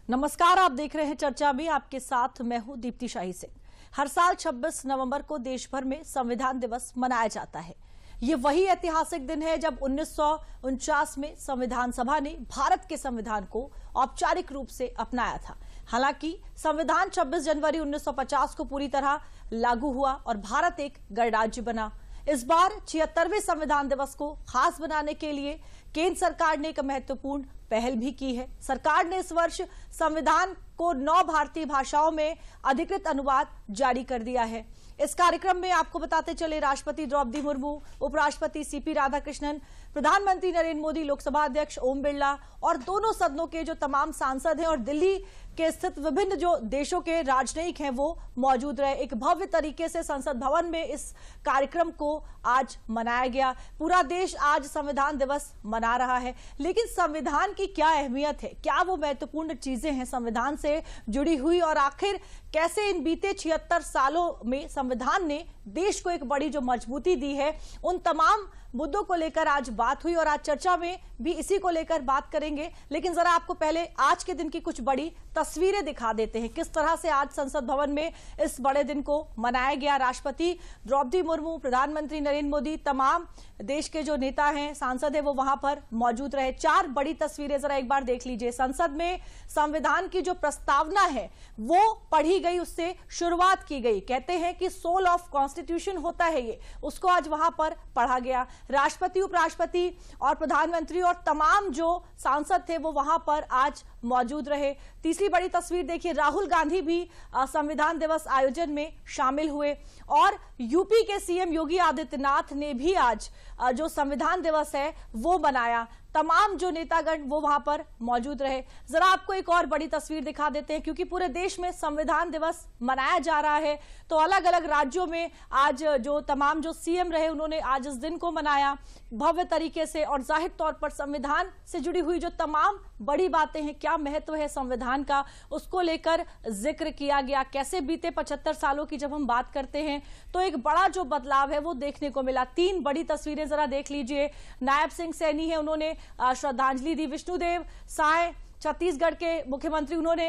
नमस्कार, आप देख रहे हैं चर्चा में। आपके साथ मैं हूं दीप्ति शाही सिंह। हर साल 26 नवंबर को देश भर में संविधान दिवस मनाया जाता है। ये वही ऐतिहासिक दिन है जब 1949 में संविधान सभा ने भारत के संविधान को औपचारिक रूप से अपनाया था। हालांकि संविधान 26 जनवरी 1950 को पूरी तरह लागू हुआ और भारत एक गणराज्य बना। इस बार 76वें संविधान दिवस को खास बनाने के लिए केंद्र सरकार ने एक महत्वपूर्ण पहल भी की है। सरकार ने इस वर्ष संविधान को 9 भारतीय भाषाओं में अधिकृत अनुवाद जारी कर दिया है। इस कार्यक्रम में आपको बताते चले, राष्ट्रपति द्रौपदी मुर्मू, उपराष्ट्रपति सीपी राधाकृष्णन, प्रधानमंत्री नरेंद्र मोदी, लोकसभा अध्यक्ष ओम बिरला और दोनों सदनों के जो तमाम सांसद हैं और दिल्ली के स्थित विभिन्न जो देशों के राजनयिक हैं वो मौजूद रहे। एक भव्य तरीके से संसद भवन में इस कार्यक्रम को आज मनाया गया। पूरा देश आज संविधान दिवस मना रहा है, लेकिन संविधान की क्या अहमियत है, क्या वो महत्वपूर्ण चीजें हैं संविधान से जुड़ी हुई, और आखिर कैसे इन बीते 76 सालों में संविधान ने देश को एक बड़ी जो मजबूती दी है, उन तमाम मुद्दों को लेकर आज बात हुई और आज चर्चा में भी इसी को लेकर बात करेंगे। लेकिन जरा आपको पहले आज के दिन की कुछ बड़ी तस्वीरें दिखा देते हैं, किस तरह से आज संसद भवन में इस बड़े दिन को मनाया गया। राष्ट्रपति द्रौपदी मुर्मू, प्रधानमंत्री नरेंद्र मोदी, तमाम देश के जो नेता हैं, सांसद हैं, वो वहां पर मौजूद रहे। 4 बड़ी तस्वीरें जरा एक बार देख लीजिए। संसद में संविधान की जो प्रस्तावना है वो पढ़ी गई, उससे शुरुआत की गई। कहते हैं कि सोल ऑफ कॉन्स्टिट्यूशन होता है ये, उसको आज वहां पर पढ़ा गया। राष्ट्रपति, उपराष्ट्रपति और प्रधानमंत्री और तमाम जो सांसद थे वो वहां पर आज मौजूद रहे। तीसरी बड़ी तस्वीर देखिए, राहुल गांधी भी संविधान दिवस आयोजन में शामिल हुए और यूपी के सीएम योगी आदित्यनाथ ने भी आज जो संविधान दिवस है वो मनाया। तमाम जो नेतागण वो वहां पर मौजूद रहे। जरा आपको एक और बड़ी तस्वीर दिखा देते हैं, क्योंकि पूरे देश में संविधान दिवस मनाया जा रहा है, तो अलग अलग राज्यों में आज जो तमाम जो सीएम रहे उन्होंने आज इस दिन को मनाया भव्य तरीके से। और जाहिर तौर पर संविधान से जुड़ी हुई जो तमाम बड़ी बातें हैं, क्या महत्व है संविधान का, उसको लेकर जिक्र किया गया। कैसे बीते 75 सालों की जब हम बात करते हैं तो एक बड़ा जो बदलाव है वो देखने को मिला। 3 बड़ी तस्वीरें जरा देख लीजिए। नायब सिंह सैनी है, उन्होंने श्रद्धांजलि दी। विष्णुदेव साय छत्तीसगढ़ के मुख्यमंत्री, उन्होंने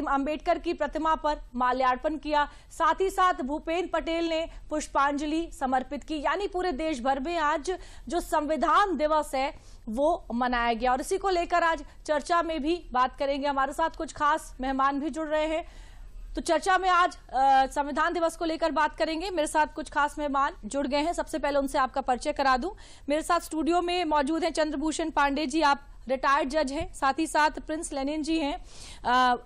अंबेडकर की प्रतिमा पर माल्यार्पण किया। साथ ही साथ भूपेंद्र पटेल ने पुष्पांजलि समर्पित की। यानी पूरे देश भर में आज जो संविधान दिवस है वो मनाया गया और इसी को लेकर आज चर्चा में भी बात करेंगे। हमारे साथ कुछ खास मेहमान भी जुड़ रहे हैं, तो चर्चा में आज संविधान दिवस को लेकर बात करेंगे। मेरे साथ कुछ खास मेहमान जुड़ गए हैं। सबसे पहले उनसे आपका परिचय करा दूं। मेरे साथ स्टूडियो में मौजूद हैं चंद्रभूषण पांडे जी, आप रिटायर्ड जज हैं। साथ ही साथ प्रिंस लेनिन जी हैं,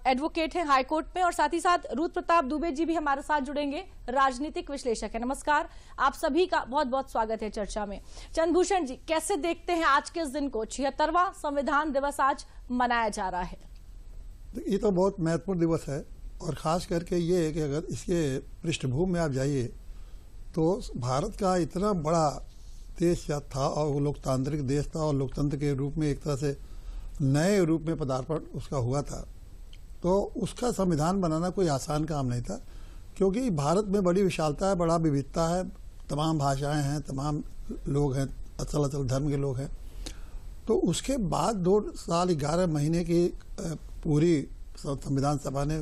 एडवोकेट हैं हाईकोर्ट में, और साथ ही साथ रुद्र प्रताप दुबे जी भी हमारे साथ जुड़ेंगे, राजनीतिक विश्लेषक है। नमस्कार, आप सभी का बहुत बहुत स्वागत है चर्चा में। चंद्रभूषण जी, कैसे देखते हैं आज के इस दिन को? 76वां संविधान दिवस आज मनाया जा रहा है। ये तो बहुत महत्वपूर्ण दिवस है और ख़ास करके ये है कि अगर इसके पृष्ठभूमि में आप जाइए तो भारत का इतना बड़ा देश था और वो लोकतांत्रिक देश था और लोकतंत्र के रूप में एक तरह से नए रूप में पदार्पण उसका हुआ था, तो उसका संविधान बनाना कोई आसान काम नहीं था, क्योंकि भारत में बड़ी विशालता है, बड़ा विविधता है, तमाम भाषाएं हैं, तमाम लोग हैं, असल धर्म के लोग हैं। तो उसके बाद 2 साल 11 महीने की पूरी संविधान सभा ने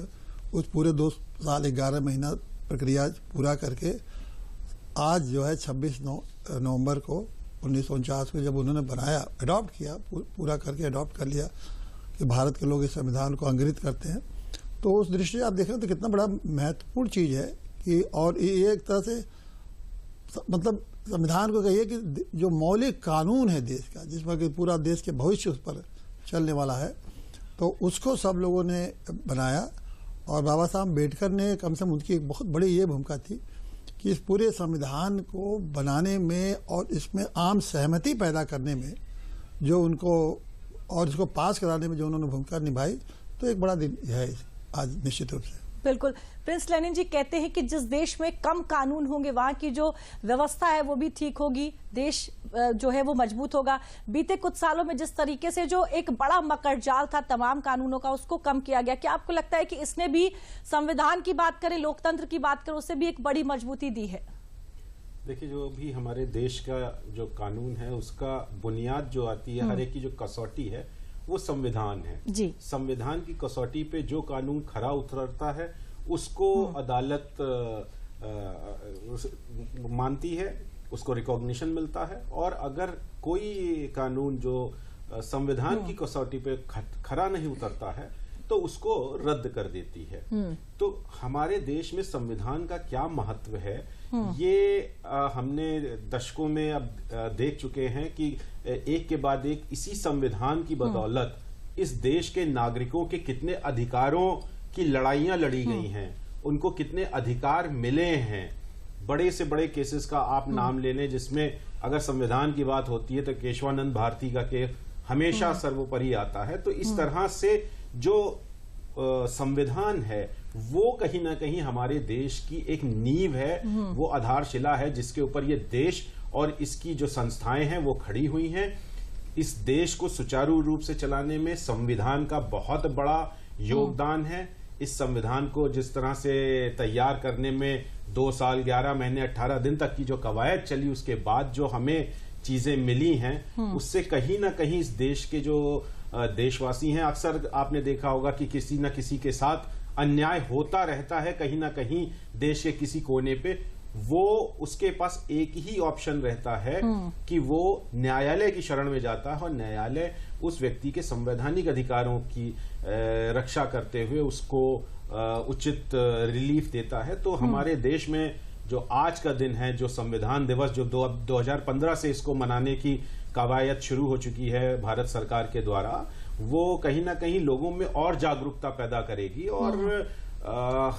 उस पूरे 2 साल 11 महीना प्रक्रिया पूरा करके आज जो है 26 नवंबर को 1949 को जब उन्होंने बनाया, अडॉप्ट किया, पूरा करके अडॉप्ट कर लिया कि भारत के लोग इस संविधान को अंग्रित करते हैं, तो उस दृष्टि से आप देखें तो कितना बड़ा महत्वपूर्ण चीज़ है कि, और ये एक तरह से मतलब संविधान को कहिए कि जो मौलिक कानून है देश का, जिसमें कि पूरा देश के भविष्य उस पर चलने वाला है, तो उसको सब लोगों ने बनाया। और बाबा साहब अम्बेडकर ने कम से कम उनकी एक बहुत बड़ी ये भूमिका थी कि इस पूरे संविधान को बनाने में और इसमें आम सहमति पैदा करने में जो उनको और इसको पास कराने में जो उन्होंने भूमिका निभाई, तो एक बड़ा दिन है आज निश्चित रूप से। बिल्कुल। प्रिंस लेनिन जी कहते हैं कि जिस देश में कम कानून होंगे वहां की जो व्यवस्था है वो भी ठीक होगी, देश जो है वो मजबूत होगा। बीते कुछ सालों में जिस तरीके से जो एक बड़ा मकड़जाल था तमाम कानूनों का, उसको कम किया गया। क्या आपको लगता है कि इसने भी संविधान की बात करें, लोकतंत्र की बात करें, उससे भी एक बड़ी मजबूती दी है? देखिए, जो भी हमारे देश का जो कानून है उसका बुनियाद जो आती है, हर एक की जो कसौटी है वो संविधान है जी। संविधान की कसौटी पे जो कानून खरा उतरता है उसको अदालत मानती है, उसको रिकॉग्निशन मिलता है, और अगर कोई कानून जो संविधान की कसौटी पे खरा नहीं उतरता है तो उसको रद्द कर देती है। तो हमारे देश में संविधान का क्या महत्व है ये हमने दशकों में अब देख चुके हैं कि एक के बाद एक इसी संविधान की बदौलत इस देश के नागरिकों के कितने अधिकारों की लड़ाइयां लड़ी गई हैं, उनको कितने अधिकार मिले हैं। बड़े से बड़े केसेस का आप नाम ले लें जिसमें अगर संविधान की बात होती है तो केशवानंद भारती का केस हमेशा सर्वोपरि आता है। तो इस तरह से जो संविधान है वो कहीं ना कहीं हमारे देश की एक नींव है, वो आधारशिला है जिसके ऊपर ये देश और इसकी जो संस्थाएं हैं वो खड़ी हुई हैं। इस देश को सुचारू रूप से चलाने में संविधान का बहुत बड़ा योगदान है। इस संविधान को जिस तरह से तैयार करने में 2 साल 11 महीने 18 दिन तक की जो कवायद चली, उसके बाद जो हमें चीजें मिली हैं उससे कहीं ना कहीं इस देश के जो देशवासी हैं, अक्सर आपने देखा होगा कि किसी न किसी के साथ अन्याय होता रहता है कहीं ना कहीं देश के किसी कोने पे, वो उसके पास एक ही ऑप्शन रहता है कि वो न्यायालय की शरण में जाता है और न्यायालय उस व्यक्ति के संवैधानिक अधिकारों की रक्षा करते हुए उसको उचित रिलीफ देता है। तो हमारे देश में जो आज का दिन है, जो संविधान दिवस, जो 2015 से इसको मनाने की कवायद शुरू हो चुकी है भारत सरकार के द्वारा, वो कहीं ना कहीं लोगों में और जागरूकता पैदा करेगी और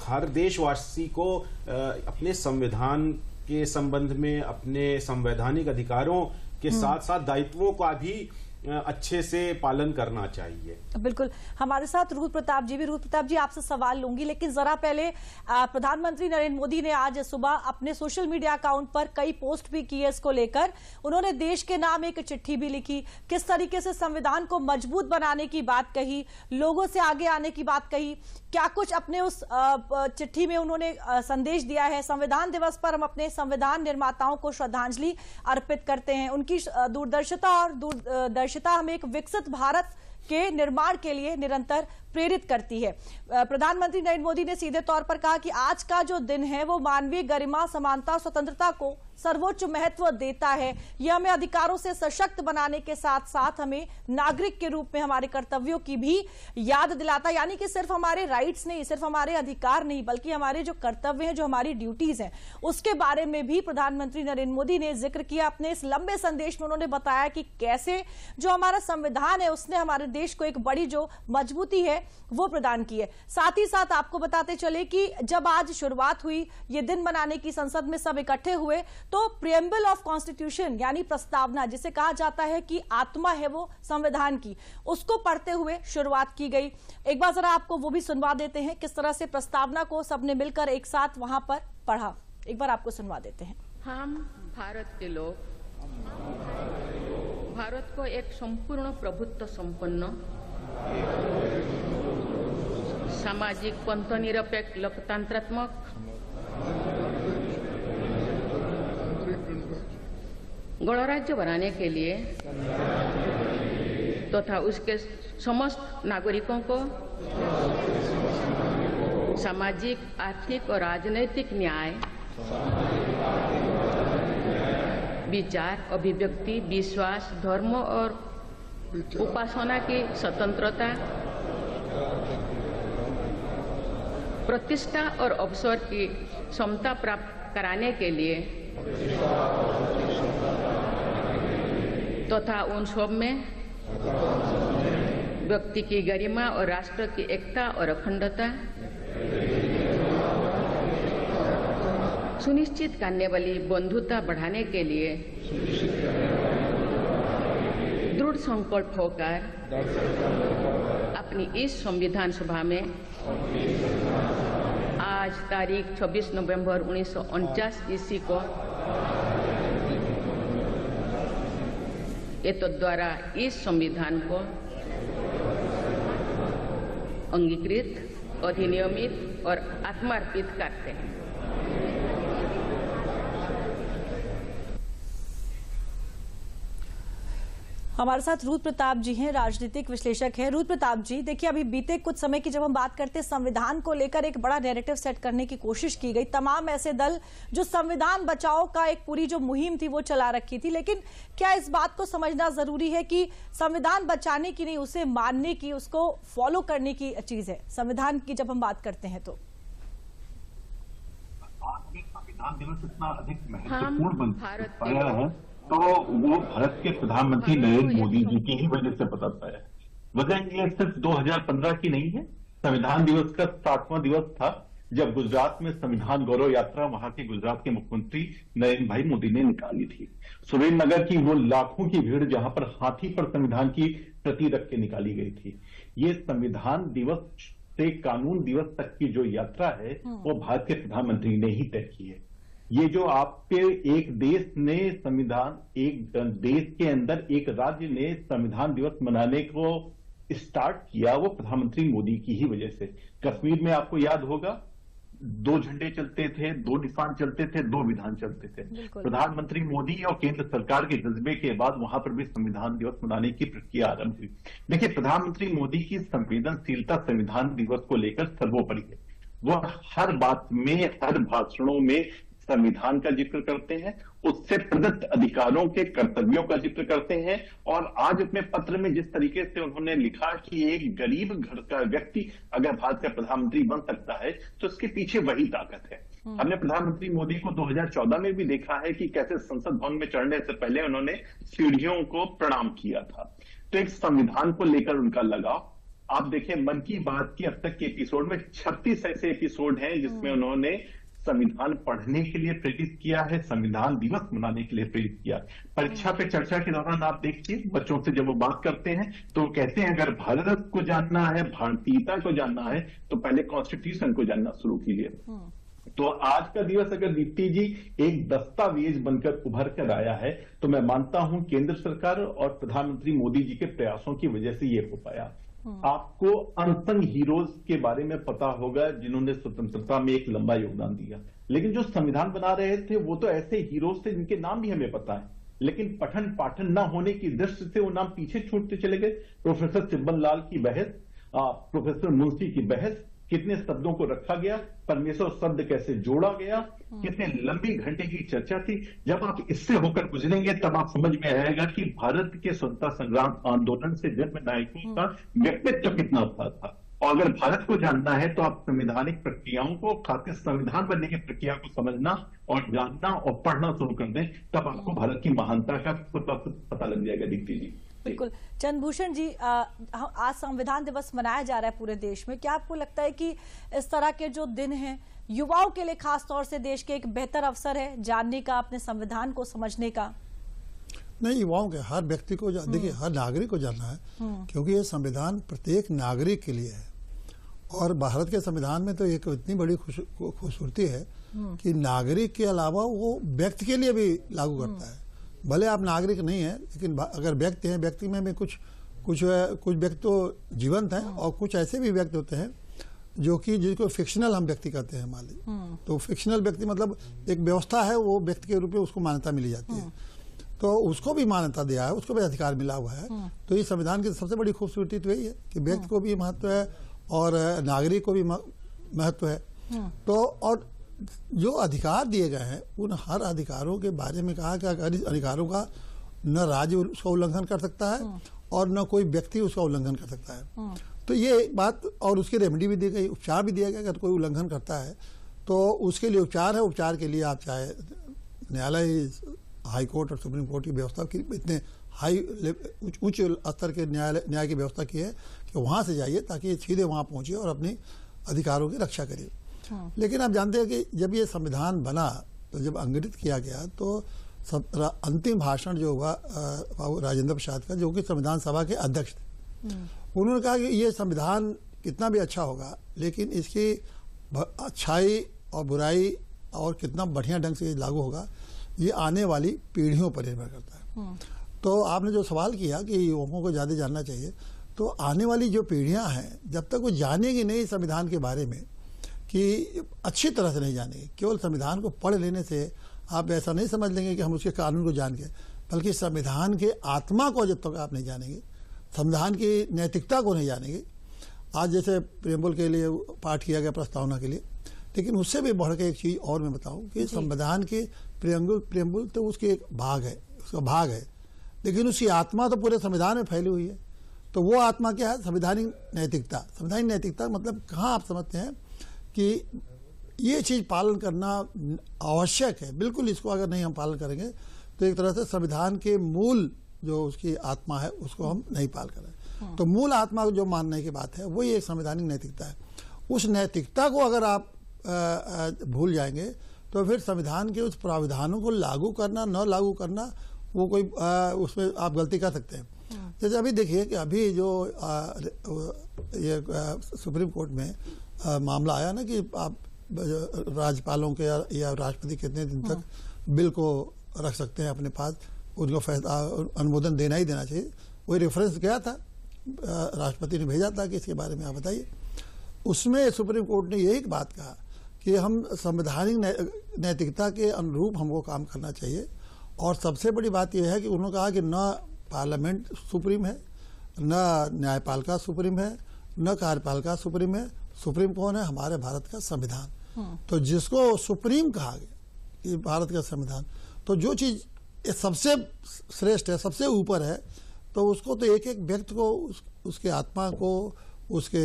हर देशवासी को अपने संविधान के संबंध में, अपने संवैधानिक अधिकारों के साथ साथ दायित्वों का भी अच्छे से पालन करना चाहिए। बिल्कुल। हमारे साथ रूप प्रताप जी भी। रूप प्रताप जी, आपसे सवाल लूंगी, लेकिन जरा पहले प्रधानमंत्री नरेंद्र मोदी ने आज सुबह अपने सोशल मीडिया अकाउंट पर कई पोस्ट भी की है इसको लेकर। उन्होंने देश के नाम एक चिट्ठी भी लिखी, किस तरीके से संविधान को मजबूत बनाने की बात कही, लोगों से आगे आने की बात कही, क्या कुछ अपने उस चिट्ठी में उन्होंने संदेश दिया है। संविधान दिवस पर हम अपने संविधान निर्माताओं को श्रद्धांजलि अर्पित करते हैं। उनकी दूरदर्शिता और दूरदर्शिता हमें एक विकसित भारत के निर्माण के लिए निरंतर प्रेरित करती है। प्रधानमंत्री नरेंद्र मोदी ने सीधे तौर पर कहा कि आज का जो दिन है वो मानवीय गरिमा, समानता, स्वतंत्रता को सर्वोच्च महत्व देता है। यह हमें अधिकारों से सशक्त बनाने के साथ साथ हमें नागरिक के रूप में हमारे कर्तव्यों की भी याद दिलाता है। यानी कि सिर्फ हमारे राइट्स नहीं, सिर्फ हमारे अधिकार नहीं, बल्कि हमारे जो कर्तव्य हैं, जो हमारी ड्यूटीज हैं, उसके बारे में भी प्रधानमंत्री नरेंद्र मोदी ने जिक्र किया। अपने इस लंबे संदेश में उन्होंने बताया कि कैसे जो हमारा संविधान है उसने हमारे देश को एक बड़ी जो मजबूती है वो प्रदान की है। साथ ही साथ आपको बताते चले कि जब आज शुरुआत हुई ये दिन मनाने की, संसद में सब इकट्ठे हुए, तो प्रीएम्बल ऑफ कॉन्स्टिट्यूशन यानी प्रस्तावना, जिसे कहा जाता है कि आत्मा है वो संविधान की, उसको पढ़ते हुए शुरुआत की गई। एक बार जरा आपको वो भी सुनवा देते हैं किस तरह से प्रस्तावना को सबने मिलकर एक साथ वहां पर पढ़ा। एक बार आपको सुनवा देते हैं। हम भारत के लोग भारत को एक संपूर्ण प्रभुत्व संपन्न, सामाजिक, पंथनिरपेक्ष, लोकतंत्रात्मक, गणराज्य बनाने के लिए तथा उसके समस्त नागरिकों को सामाजिक, आर्थिक और राजनैतिक न्याय, विचार, अभिव्यक्ति, विश्वास, धर्म और उपासना की स्वतंत्रता, प्रतिष्ठा और अवसर की क्षमता प्राप्त कराने के लिए तथा उन सब में व्यक्ति की गरिमा और राष्ट्र की एकता और अखंडता सुनिश्चित करने वाली बंधुता बढ़ाने के लिए दृढ़ संकल्प होकर अपनी इस संविधान सभा में आज तारीख 26 नवंबर 1949 ईस्वी को एतद द्वारा इस संविधान को अंगीकृत, अधिनियमित और आत्मार्पित करते हैं। हमारे साथ रूद प्रताप जी हैं, राजनीतिक विश्लेषक हैं। रूद प्रताप जी, देखिए अभी बीते कुछ समय की जब हम बात करते हैं, संविधान को लेकर एक बड़ा नैरेटिव सेट करने की कोशिश की गई। तमाम ऐसे दल जो संविधान बचाओ का एक पूरी जो मुहिम थी वो चला रखी थी, लेकिन क्या इस बात को समझना जरूरी है कि संविधान बचाने की नहीं, उसे मानने की, उसको फॉलो करने की चीज है संविधान की जब हम बात करते हैं? तो संविधान दिवस इतना अधिक महत्वपूर्ण बन पाया है तो वो भारत के प्रधानमंत्री नरेंद्र मोदी जी की ही वजह से पता है। वजह ये सिर्फ 2015 की नहीं है। संविधान दिवस का 60वां दिवस था जब गुजरात में संविधान गौरव यात्रा वहां के गुजरात के मुख्यमंत्री नरेंद्र भाई मोदी ने निकाली थी। सुरेंद्रनगर की वो लाखों की भीड़ जहां पर हाथी पर संविधान की प्रति रख के निकाली गई थी। ये संविधान दिवस से कानून दिवस तक की जो यात्रा है वो भारत के प्रधानमंत्री ने ही तय की है। ये जो आपके एक देश ने संविधान, एक देश के अंदर एक राज्य ने संविधान दिवस मनाने को स्टार्ट किया, वो प्रधानमंत्री मोदी की ही वजह से। कश्मीर में आपको याद होगा 2 झंडे चलते थे, 2 निशान चलते थे, 2 विधान चलते थे। प्रधानमंत्री मोदी और केंद्र सरकार के जज्बे के बाद वहां पर भी संविधान दिवस मनाने की प्रक्रिया आरंभ हुई। देखिए, प्रधानमंत्री मोदी की संवेदनशीलता संविधान दिवस को लेकर सर्वोपरि है। वो हर बात में, हर भाषणों में संविधान का जिक्र करते हैं, उससे प्रदत्त अधिकारों के कर्तव्यों का जिक्र करते हैं। और आज अपने पत्र में जिस तरीके से उन्होंने लिखा कि एक गरीब घर का व्यक्ति अगर भारत का प्रधानमंत्री बन सकता है तो इसके पीछे वही ताकत है। हमने प्रधानमंत्री मोदी को 2014 में भी देखा है कि कैसे संसद भवन में चढ़ने से पहले उन्होंने सीढ़ियों को प्रणाम किया था। तो एक संविधान को लेकर उनका लगाव आप देखें, मन की बात की अब तक के एपिसोड में 36 ऐसे एपिसोड हैं जिसमें उन्होंने संविधान पढ़ने के लिए प्रेरित किया है, संविधान दिवस मनाने के लिए प्रेरित किया। परीक्षा पे चर्चा के दौरान आप देखिए, बच्चों से जब वो बात करते हैं तो कहते हैं अगर भारत को जानना है, भारतीयता को जानना है तो पहले कॉन्स्टिट्यूशन को जानना शुरू कीजिए। तो आज का दिवस अगर दीप्ति जी एक दस्तावेज बनकर उभर कर आया है तो मैं मानता हूं केंद्र सरकार और प्रधानमंत्री मोदी जी के प्रयासों की वजह से ये हो पाया। आपको अनसंग हीरोज के बारे में पता होगा जिन्होंने स्वतंत्रता में एक लंबा योगदान दिया, लेकिन जो संविधान बना रहे थे वो तो ऐसे हीरोज थे जिनके नाम भी हमें पता है, लेकिन पठन पाठन न होने की दृष्टि से वो नाम पीछे छूटते चले गए। प्रोफेसर चिब्बन लाल की बहस, प्रोफेसर मुंशी की बहस, कितने शब्दों को रखा गया, परमेश्वर शब्द कैसे जोड़ा गया, कितने लंबी घंटे की चर्चा थी। जब आप इससे होकर गुजरेंगे तब आप समझ में आएगा कि भारत के स्वतंत्रता संग्राम आंदोलन से जन्म नायकों का व्यक्तित्व कितना था। और अगर भारत को जानना है तो आप संवैधानिक प्रक्रियाओं को, खासकर संविधान बनने की प्रक्रिया को समझना और जानना और पढ़ना शुरू कर दें, तब आपको भारत की महानता का पता लग जाएगा। दीप्ति जी बिल्कुल। चंद्रभूषण जी, आज संविधान दिवस मनाया जा रहा है पूरे देश में। क्या आपको लगता है कि इस तरह के जो दिन हैं युवाओं के लिए खास तौर से देश के एक बेहतर अवसर है जानने का, अपने संविधान को समझने का? नहीं, युवाओं के, हर व्यक्ति को देखिए, हर नागरिक को जानना है, क्योंकि ये संविधान प्रत्येक नागरिक के लिए है। और भारत के संविधान में तो एक इतनी बड़ी खूबसूरती है कि नागरिक के अलावा वो व्यक्ति के लिए भी लागू करता है। भले आप नागरिक नहीं हैं, लेकिन अगर व्यक्ति हैं, व्यक्ति में भी कुछ व्यक्ति तो जीवंत हैं और कुछ ऐसे भी व्यक्ति होते हैं जो कि जिसको फिक्शनल हम व्यक्ति कहते हैं मान लीजिए। तो फिक्शनल व्यक्ति मतलब एक व्यवस्था है, वो व्यक्ति के रूप में उसको मान्यता मिली जाती है, तो उसको भी मान्यता दिया है, उसको भी अधिकार मिला हुआ है। तो ये संविधान की सबसे बड़ी खूबसूरती तो यही है कि व्यक्ति को भी महत्व है और नागरिक को भी महत्व है। तो और जो अधिकार दिए गए हैं उन हर अधिकारों के बारे में कहा कि इस अधिकारों का न राज्य उसका उल्लंघन कर सकता है और न कोई व्यक्ति उसका उल्लंघन कर सकता है। तो ये बात, और उसकी रेमेडी भी दी गई, उपचार भी दिया गया। अगर कोई उल्लंघन करता है तो उसके लिए उपचार है। उपचार के लिए आप चाहे न्यायालय, हाई कोर्ट और सुप्रीम कोर्ट की व्यवस्था की, इतने उच्च स्तर के न्याय की व्यवस्था की है कि वहाँ से जाइए ताकि सीधे वहाँ पहुँचिए और अपने अधिकारों की रक्षा करिए। लेकिन आप जानते हैं कि जब ये संविधान बना तो जब अंग्रेजित किया गया तो अंतिम भाषण जो हुआ राजेंद्र प्रसाद का, जो कि संविधान सभा के अध्यक्ष थे, उन्होंने कहा कि ये संविधान कितना भी अच्छा होगा लेकिन इसकी अच्छाई और बुराई और कितना बढ़िया ढंग से लागू होगा ये आने वाली पीढ़ियों पर निर्भर करता है। तो आपने जो सवाल किया कि युवकों को ज़्यादा जानना चाहिए, तो आने वाली जो पीढ़ियां हैं जब तक वो जानेगी नहीं संविधान के बारे में, कि अच्छी तरह से नहीं जानेंगे, केवल संविधान को पढ़ लेने से आप ऐसा नहीं समझ लेंगे कि हम उसके कानून को जान के, बल्कि संविधान के आत्मा को जब तक आप नहीं जानेंगे, संविधान की नैतिकता को नहीं जानेंगे। आज जैसे प्रेम्बुल के लिए पाठ किया गया प्रस्तावना के लिए, लेकिन उससे भी बढ़ के एक चीज़ और मैं बताऊं कि संविधान के प्रेम्बुल तो उसके एक भाग है, उसका भाग है, लेकिन उसकी आत्मा तो पूरे संविधान में फैली हुई है। तो वो आत्मा क्या है? संवैधानिक नैतिकता। संवैधानिक नैतिकता मतलब कहाँ आप समझते हैं कि ये चीज़ पालन करना आवश्यक है। बिल्कुल, इसको अगर नहीं हम पालन करेंगे तो एक तरह से संविधान के मूल जो उसकी आत्मा है उसको हम नहीं पाल कर रहे। तो मूल आत्मा को जो मानने की बात है वो ये संवैधानिक नैतिकता है। उस नैतिकता को अगर आप भूल जाएंगे तो फिर संविधान के उस प्रावधानों को लागू करना न लागू करना वो कोई उसमें आप गलती कर सकते हैं। जैसे अभी देखिए कि अभी जो ये सुप्रीम कोर्ट में मामला आया ना कि आप राज्यपालों के या राष्ट्रपति कितने दिन तक बिल को रख सकते हैं अपने पास, उनको अनुमोदन देना ही देना चाहिए। वही रेफरेंस गया था, राष्ट्रपति ने भेजा था कि इसके बारे में आप बताइए। उसमें सुप्रीम कोर्ट ने यही बात कहा कि हम संवैधानिक नैतिकता के अनुरूप हमको काम करना चाहिए। और सबसे बड़ी बात यह है कि उन्होंने कहा कि न पार्लियामेंट सुप्रीम है, न न्यायपालिका सुप्रीम है, न कार्यपालिका सुप्रीम है। सुप्रीम कौन है? हमारे भारत का संविधान। तो जिसको सुप्रीम कहा गया कि भारत का संविधान, तो जो चीज़ सबसे श्रेष्ठ है, सबसे ऊपर है, तो उसको तो एक एक व्यक्ति को उसके आत्मा को, उसके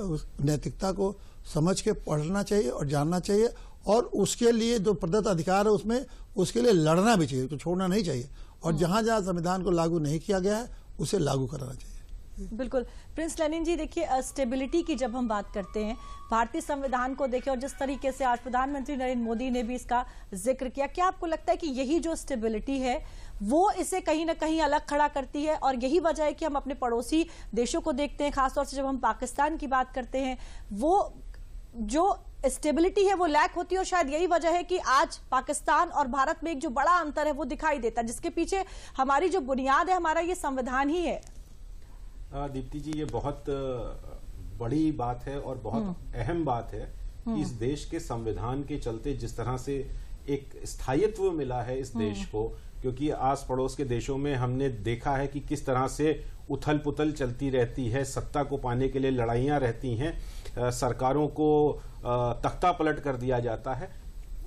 उस नैतिकता को समझ के पढ़ना चाहिए और जानना चाहिए। और उसके लिए जो प्रदत्त अधिकार है उसमें उसके लिए लड़ना भी चाहिए, तो छोड़ना नहीं चाहिए। और जहाँ जहाँ संविधान को लागू नहीं किया गया है उसे लागू कराना चाहिए। बिल्कुल। प्रिंस लेनिन जी, देखिए स्टेबिलिटी की जब हम बात करते हैं, भारतीय संविधान को देखिए और जिस तरीके से आज प्रधानमंत्री नरेंद्र मोदी ने भी इसका जिक्र किया, क्या आपको लगता है कि यही जो स्टेबिलिटी है वो इसे कहीं ना कहीं अलग खड़ा करती है? और यही वजह है कि हम अपने पड़ोसी देशों को देखते हैं, खासतौर से जब हम पाकिस्तान की बात करते हैं, वो जो स्टेबिलिटी है वो लैक होती है। और शायद यही वजह है कि आज पाकिस्तान और भारत में एक जो बड़ा अंतर है वो दिखाई देता है, जिसके पीछे हमारी जो बुनियाद है, हमारा ये संविधान ही है। दीप्ति जी, ये बहुत बड़ी बात है और बहुत अहम बात है कि इस देश के संविधान के चलते जिस तरह से एक स्थायित्व मिला है इस देश को, क्योंकि आस पड़ोस के देशों में हमने देखा है कि किस तरह से उथल पुथल चलती रहती है, सत्ता को पाने के लिए लड़ाइयां रहती हैं, सरकारों को तख्ता पलट कर दिया जाता है।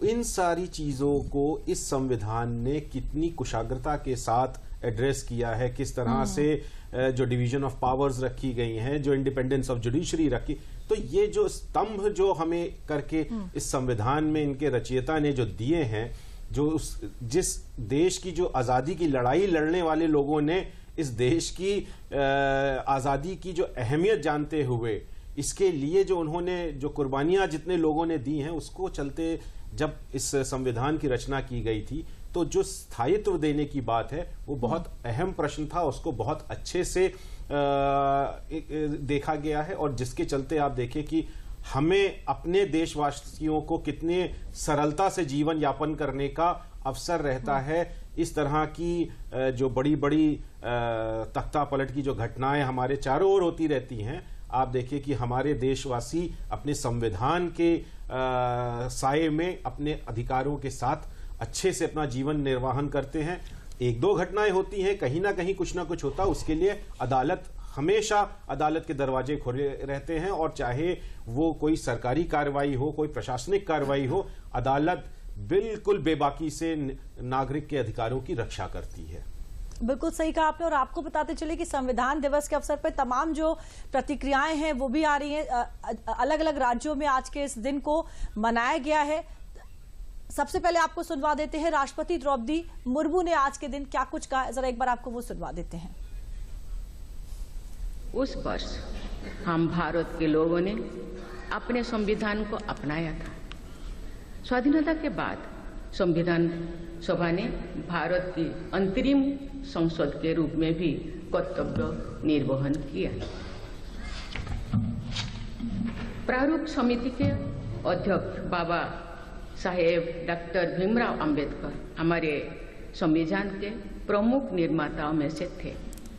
इन सारी चीजों को इस संविधान ने कितनी कुशाग्रता के साथ एड्रेस किया है, किस तरह से जो डिवीजन ऑफ पावर्स रखी गई हैं, जो इंडिपेंडेंस ऑफ जुडिशरी रखी। तो ये जो स्तंभ जो हमें करके इस संविधान में इनके रचयिता ने जो दिए हैं, जो जिस देश की जो आजादी की लड़ाई लड़ने वाले लोगों ने इस देश की आजादी की जो अहमियत जानते हुए इसके लिए जो उन्होंने जो कुर्बानियां जितने लोगों ने दी हैं, उसको चलते जब इस संविधान की रचना की गई थी, तो जो स्थायित्व देने की बात है वो बहुत अहम प्रश्न था। उसको बहुत अच्छे से देखा गया है और जिसके चलते आप देखें कि हमें अपने देशवासियों को कितने सरलता से जीवन यापन करने का अवसर रहता है। इस तरह की जो बड़ी बड़ी तख्ता पलट की जो घटनाएं हमारे चारों ओर होती रहती हैं, आप देखिए कि हमारे देशवासी अपने संविधान के साये में अपने अधिकारों के साथ अच्छे से अपना जीवन निर्वाहन करते हैं। एक दो घटनाएं होती हैं, कहीं ना कहीं कुछ ना कुछ होता, उसके लिए अदालत हमेशा अदालत के दरवाजे खुले रहते हैं। और चाहे वो कोई सरकारी कार्रवाई हो, कोई प्रशासनिक कार्रवाई हो, अदालत बिल्कुल बेबाकी से नागरिक के अधिकारों की रक्षा करती है। बिल्कुल सही कहा आपने। और आपको बताते चले कि संविधान दिवस के अवसर पर तमाम जो प्रतिक्रियाएं हैं वो भी आ रही हैं। अलग अलग राज्यों में आज के इस दिन को मनाया गया है। सबसे पहले आपको सुनवा देते हैं राष्ट्रपति द्रौपदी मुर्मू ने आज के दिन क्या कुछ कहा, जरा एक बार आपको वो सुनवा देते हैं। उस वर्ष हम भारत के लोगों ने अपने संविधान को अपनाया था। स्वाधीनता के बाद संविधान सभा ने भारत की अंतरिम संसद के रूप में भी कर्तव्य निर्वहन किया। प्रारूप समिति के अध्यक्ष बाबा साहेब डॉक्टर भीमराव अंबेडकर हमारे संविधान के प्रमुख निर्माताओं में से थे।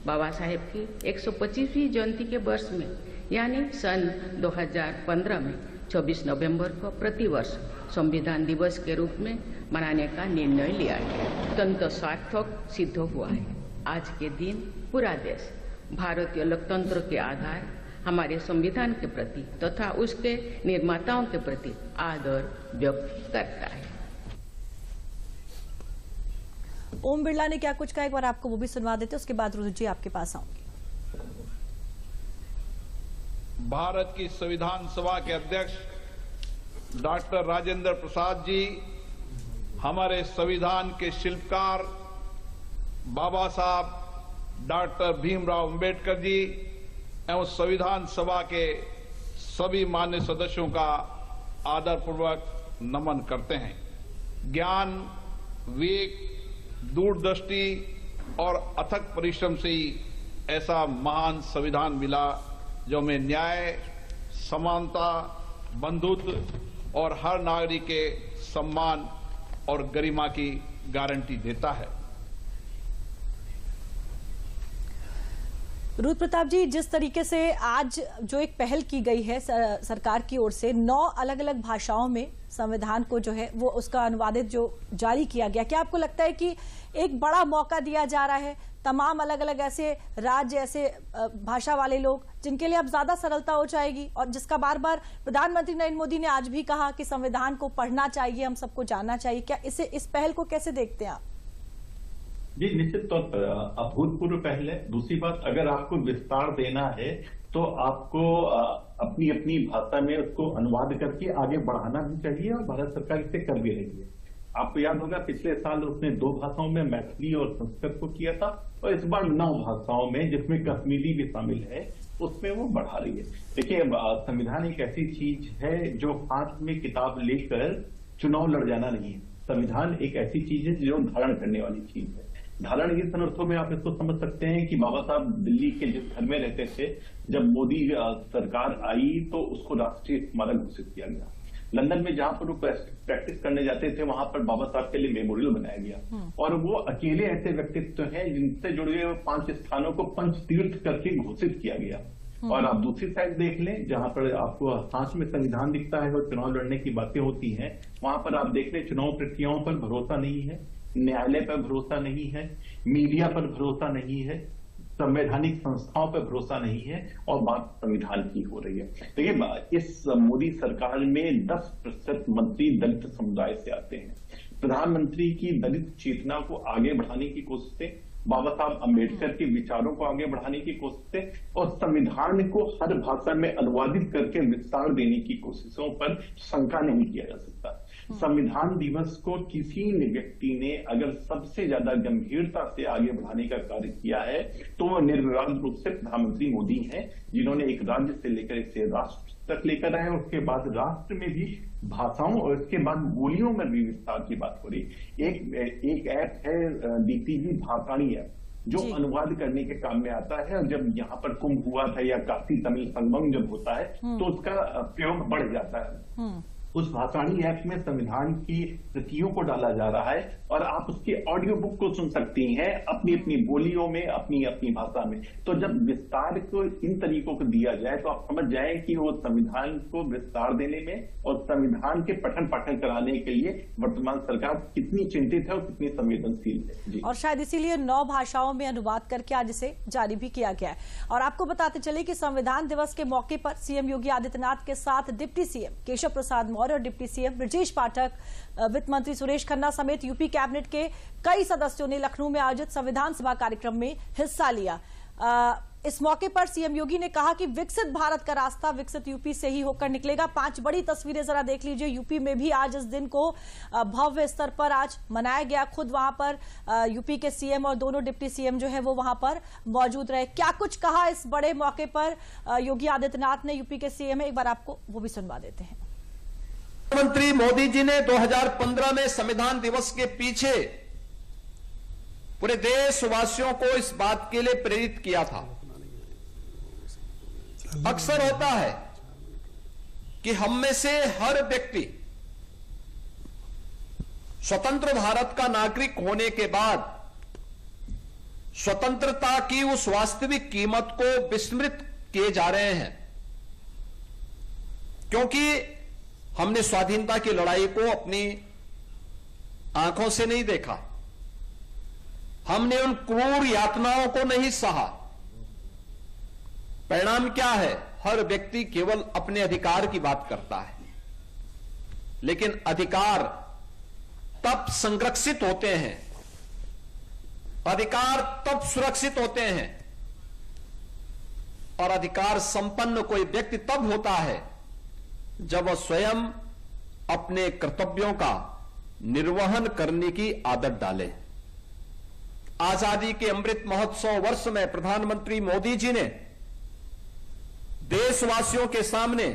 बाबा साहेब की 125वीं जयंती के वर्ष में यानी सन 2015 में 26 नवंबर को प्रतिवर्ष संविधान दिवस के रूप में मनाने का निर्णय लिया गया। अत्यंत सार्थक सिद्ध हुआ है। आज के दिन पूरा देश भारतीय लोकतंत्र के आधार हमारे संविधान के प्रति तथा उसके निर्माताओं के प्रति आदर व्यक्त करता है। ओम बिरला ने क्या कुछ कहा, एक बार आपको वो भी सुनवा देते, उसके बाद रुद्र जी आपके पास आऊंगी। भारत की संविधान सभा के अध्यक्ष डॉक्टर राजेंद्र प्रसाद जी, हमारे संविधान के शिल्पकार बाबा साहब डॉक्टर भीमराव अंबेडकर जी एवं संविधान सभा के सभी मान्य सदस्यों का आदरपूर्वक नमन करते हैं। ज्ञान, विवेक, दूरदृष्टि और अथक परिश्रम से ही ऐसा महान संविधान मिला जो में न्याय, समानता, बंधुत्व और हर नागरिक के सम्मान और गरिमा की गारंटी देता है। रुद्र प्रताप जी, जिस तरीके से आज जो एक पहल की गई है सरकार की ओर से 9 अलग अलग भाषाओं में संविधान को जो है वो उसका अनुवादित जो जारी किया गया, क्या आपको लगता है कि एक बड़ा मौका दिया जा रहा है तमाम अलग अलग ऐसे राज्य, ऐसे भाषा वाले लोग जिनके लिए अब ज्यादा सरलता हो जाएगी, और जिसका बार बार प्रधानमंत्री नरेंद्र मोदी ने आज भी कहा कि संविधान को पढ़ना चाहिए, हम सबको जानना चाहिए, क्या इस पहल को कैसे देखते हैं आप? जी, निश्चित तौर पर अभूतपूर्व पहल है। दूसरी बात, अगर आपको विस्तार देना है तो आपको अपनी अपनी भाषा में उसको अनुवाद करके आगे बढ़ाना भी चाहिए, और भारत सरकार इसे कर भी रही है। आपको याद होगा पिछले साल उसने 2 भाषाओं में मैथिली और संस्कृत को किया था, और इस बार 9 भाषाओं में, जिसमें कश्मीरी भी शामिल है, उसमें वो बढ़ा रही है। देखिए, संविधान एक ऐसी चीज है जो हाथ में किताब लेकर चुनाव लड़ जाना नहीं है। संविधान एक ऐसी चीज है जो धारण करने वाली चीज है। धारण इस अर्थों में आप इसको समझ सकते हैं कि बाबा साहब दिल्ली के जिस घर में रहते थे, जब मोदी सरकार आई तो उसको राष्ट्रीय स्मारक घोषित किया गया। लंदन में जहां पर वो प्रैक्टिस करने जाते थे, वहां पर बाबा साहब के लिए मेमोरियल बनाया गया, और वो अकेले ऐसे व्यक्तित्व हैं जिनसे जुड़े हुए 5 स्थानों को पंच तीर्थ करके घोषित किया गया। और आप दूसरी साइड देख लें, जहां पर आपको सांस में संविधान दिखता है और चुनाव लड़ने की बातें होती हैं, वहां पर आप देख लें चुनाव प्रक्रियाओं पर भरोसा नहीं है, न्यायालय पर भरोसा नहीं है, मीडिया पर भरोसा नहीं है, संवैधानिक संस्थाओं पर भरोसा नहीं है, और बात संविधान की हो रही है। देखिए, इस मोदी सरकार में 10% मंत्री दलित समुदाय से आते हैं। प्रधानमंत्री की दलित चेतना को आगे बढ़ाने की कोशिशें, बाबा साहब अंबेडकर के विचारों को आगे बढ़ाने की कोशिशें, और संविधान को हर भाषा में अनुवादित करके विस्तार देने की कोशिशों पर शंका नहीं किया जा सकता। संविधान दिवस को किसी व्यक्ति ने अगर सबसे ज्यादा गंभीरता से आगे बढ़ाने का कार्य किया है तो वो निर्विवाद रूप से प्रधानमंत्री मोदी हैं, जिन्होंने एक राज्य से लेकर इसे राष्ट्र तक लेकर आए, उसके बाद राष्ट्र में भी भाषाओं और इसके बाद बोलियों में भी विस्तार की बात हो रही। एक ऐप है डीटीवी भाषाणी ऐप, जो अनुवाद करने के काम में आता है, और जब यहाँ पर कुंभ हुआ था या काशी तमिल संगम जब होता है तो उसका प्रयोग बढ़ जाता है। उस भाषाणी ऐप में संविधान की प्रतियों को डाला जा रहा है, और आप उसकी ऑडियो बुक को सुन सकती हैं अपनी अपनी बोलियों में, अपनी अपनी भाषा में। तो जब विस्तार को इन तरीकों को दिया जाए तो आप समझ जाएं कि वो संविधान को विस्तार देने में और संविधान के पठन पाठन कराने के लिए वर्तमान सरकार कितनी चिंतित है और कितनी संवेदनशील है। जी। और शायद इसीलिए 9 भाषाओं में अनुवाद करके आज इसे जारी भी किया गया है। और आपको बताते चले कि संविधान दिवस के मौके पर सीएम योगी आदित्यनाथ के साथ डिप्टी सीएम केशव प्रसाद मौर्य और डिप्टी सीएम ब्रजेश पाठक, वित्त मंत्री सुरेश खन्ना समेत यूपी कैबिनेट के कई सदस्यों ने लखनऊ में आयोजित संविधान सभा कार्यक्रम में हिस्सा लिया। इस मौके पर सीएम योगी ने कहा कि विकसित भारत का रास्ता विकसित यूपी से ही होकर निकलेगा। 5 बड़ी तस्वीरें जरा देख लीजिए। यूपी में भी आज इस दिन को भव्य स्तर पर आज मनाया गया। खुद वहां पर यूपी के सीएम और दोनों डिप्टी सीएम जो है वो वहां पर मौजूद रहे। क्या कुछ कहा इस बड़े मौके पर योगी आदित्यनाथ ने, यूपी के सीएम है, एक बार आपको वो भी सुनवा देते हैं। प्रधानमंत्री मोदी जी ने 2015 में संविधान दिवस के पीछे पूरे देशवासियों को इस बात के लिए प्रेरित किया था। अक्सर होता है कि हम में से हर व्यक्ति स्वतंत्र भारत का नागरिक होने के बाद स्वतंत्रता की उस वास्तविक कीमत को विस्मृत किए जा रहे हैं, क्योंकि हमने स्वाधीनता की लड़ाई को अपनी आंखों से नहीं देखा, हमने उन क्रूर यातनाओं को नहीं सहा। परिणाम क्या है? हर व्यक्ति केवल अपने अधिकार की बात करता है, लेकिन अधिकार तब संरक्षित होते हैं, अधिकार तब सुरक्षित होते हैं और अधिकार संपन्न कोई व्यक्ति तब होता है जब वह स्वयं अपने कर्तव्यों का निर्वहन करने की आदत डाले। आजादी के अमृत महोत्सव वर्ष में प्रधानमंत्री मोदी जी ने देशवासियों के सामने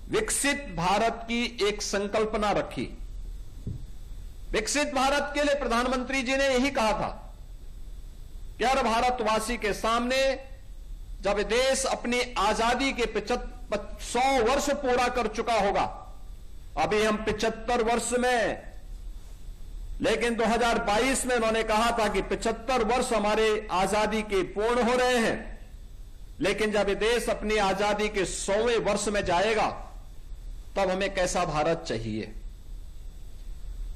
विकसित भारत की एक संकल्पना रखी। विकसित भारत के लिए प्रधानमंत्री जी ने यही कहा था कि हर भारतवासी के सामने जब देश अपनी आजादी के 100 वर्ष पूरा कर चुका होगा, अभी हम 75 वर्ष में, लेकिन 2022 में उन्होंने कहा था कि 75 वर्ष हमारे आजादी के पूर्ण हो रहे हैं, लेकिन जब देश अपनी आजादी के 100वें वर्ष में जाएगा तब हमें कैसा भारत चाहिए।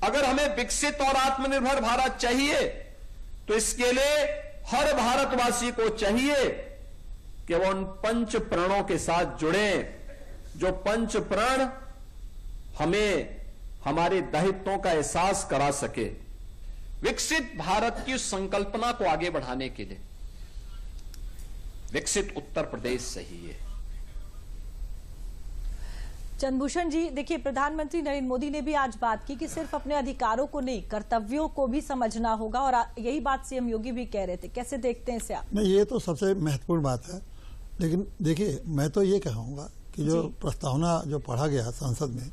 अगर हमें विकसित और आत्मनिर्भर भारत चाहिए तो इसके लिए हर भारतवासी को चाहिए कि वो उन पंच प्रणों के साथ जुड़े, जो पंच प्रण हमें हमारे दायित्वों का एहसास करा सके। विकसित भारत की संकल्पना को आगे बढ़ाने के लिए विकसित उत्तर प्रदेश सही है। चंद्रभूषण जी, देखिए, प्रधानमंत्री नरेंद्र मोदी ने भी आज बात की कि सिर्फ अपने अधिकारों को नहीं, कर्तव्यों को भी समझना होगा, और यही बात सीएम योगी भी कह रहे थे। कैसे देखते हैं इसे आप? नहीं, ये तो सबसे महत्वपूर्ण बात है, लेकिन देखिए, मैं तो ये कहूँगा कि जो प्रस्तावना जो पढ़ा गया संसद में,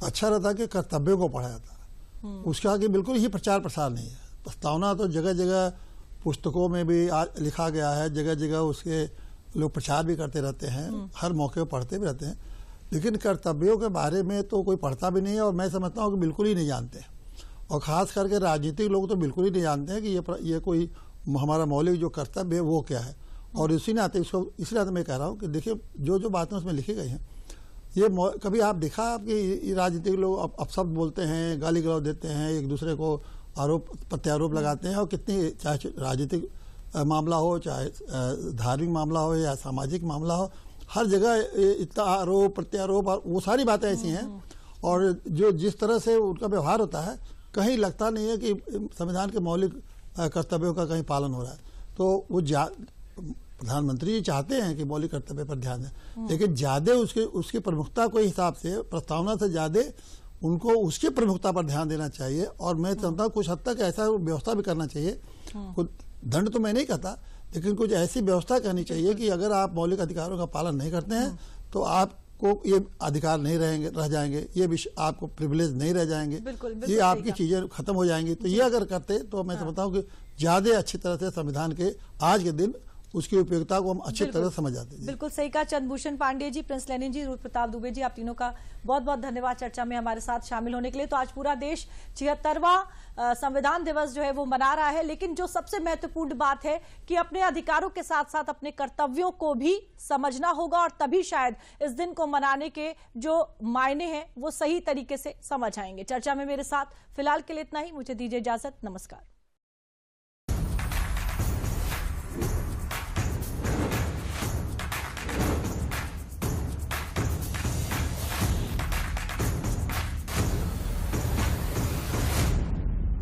अच्छा रहता कि कर्तव्यों को पढ़ा जाता। उसका आगे बिल्कुल ही प्रचार प्रसार नहीं है। प्रस्तावना तो जगह जगह पुस्तकों में भी लिखा गया है, जगह जगह उसके लोग प्रचार भी करते रहते हैं, हर मौके पर पढ़ते भी रहते हैं, लेकिन कर्तव्यों के बारे में तो कोई पढ़ता भी नहीं है, और मैं समझता हूँ कि बिल्कुल ही नहीं जानते हैं। और ख़ास करके राजनीतिक लोग तो बिल्कुल ही नहीं जानते हैं कि ये कोई हमारा मौलिक जो कर्तव्य है वो क्या है। और इसी नाते इसलिए मैं कह रहा हूँ कि देखिए, जो बातें उसमें लिखी गई हैं, ये कभी आप देखा आपकी राजनीतिक लोग अपशब्द बोलते हैं, गाली गलौज देते हैं, एक दूसरे को आरोप प्रत्यारोप लगाते हैं, और कितनी, चाहे राजनीतिक मामला हो, चाहे धार्मिक मामला हो या सामाजिक मामला हो, हर जगह इतना आरोप प्रत्यारोप, वो सारी बातें ऐसी हैं। और जो जिस तरह से उनका व्यवहार होता है, कहीं लगता नहीं है कि संविधान के मौलिक कर्तव्यों का कहीं पालन हो रहा है। तो वो प्रधानमंत्री जी चाहते हैं कि मौलिक कर्तव्य पर ध्यान दें, लेकिन ज्यादा उसकी प्रमुखता के हिसाब से, प्रस्तावना से ज्यादा उनको उसकी प्रमुखता पर ध्यान देना चाहिए। और मैं चाहता हूँ कुछ हद तक ऐसा व्यवस्था भी करना चाहिए, कुछ दंड तो मैं नहीं कहता, लेकिन कुछ ऐसी व्यवस्था करनी चाहिए कि अगर आप मौलिक अधिकारों का पालन नहीं करते हैं तो आपको ये अधिकार नहीं रह जाएंगे, ये भी आपको प्रिविलेज नहीं रह जाएंगे, ये आपकी चीजें खत्म हो जाएंगी। तो ये अगर करते तो मैं समझता हूँ कि ज्यादा अच्छी तरह से संविधान के आज के दिन उसकी उपयोगिता को हम अच्छी तरह समझ जाते हैं। बिल्कुल सही कहा चंद्रभूषण पांडेय जी, प्रिंस लेनिन जी, रूप प्रताप दुबे जी, आप तीनों का बहुत बहुत धन्यवाद चर्चा में हमारे साथ शामिल होने के लिए। तो आज पूरा देश 76वां संविधान दिवस जो है वो मना रहा है, लेकिन जो सबसे महत्वपूर्ण बात है कि अपने अधिकारों के साथ साथ अपने कर्तव्यों को भी समझना होगा, और तभी शायद इस दिन को मनाने के जो मायने हैं वो सही तरीके से समझ आएंगे। चर्चा में मेरे साथ फिलहाल के लिए इतना ही। मुझे दीजिए इजाजत। नमस्कार।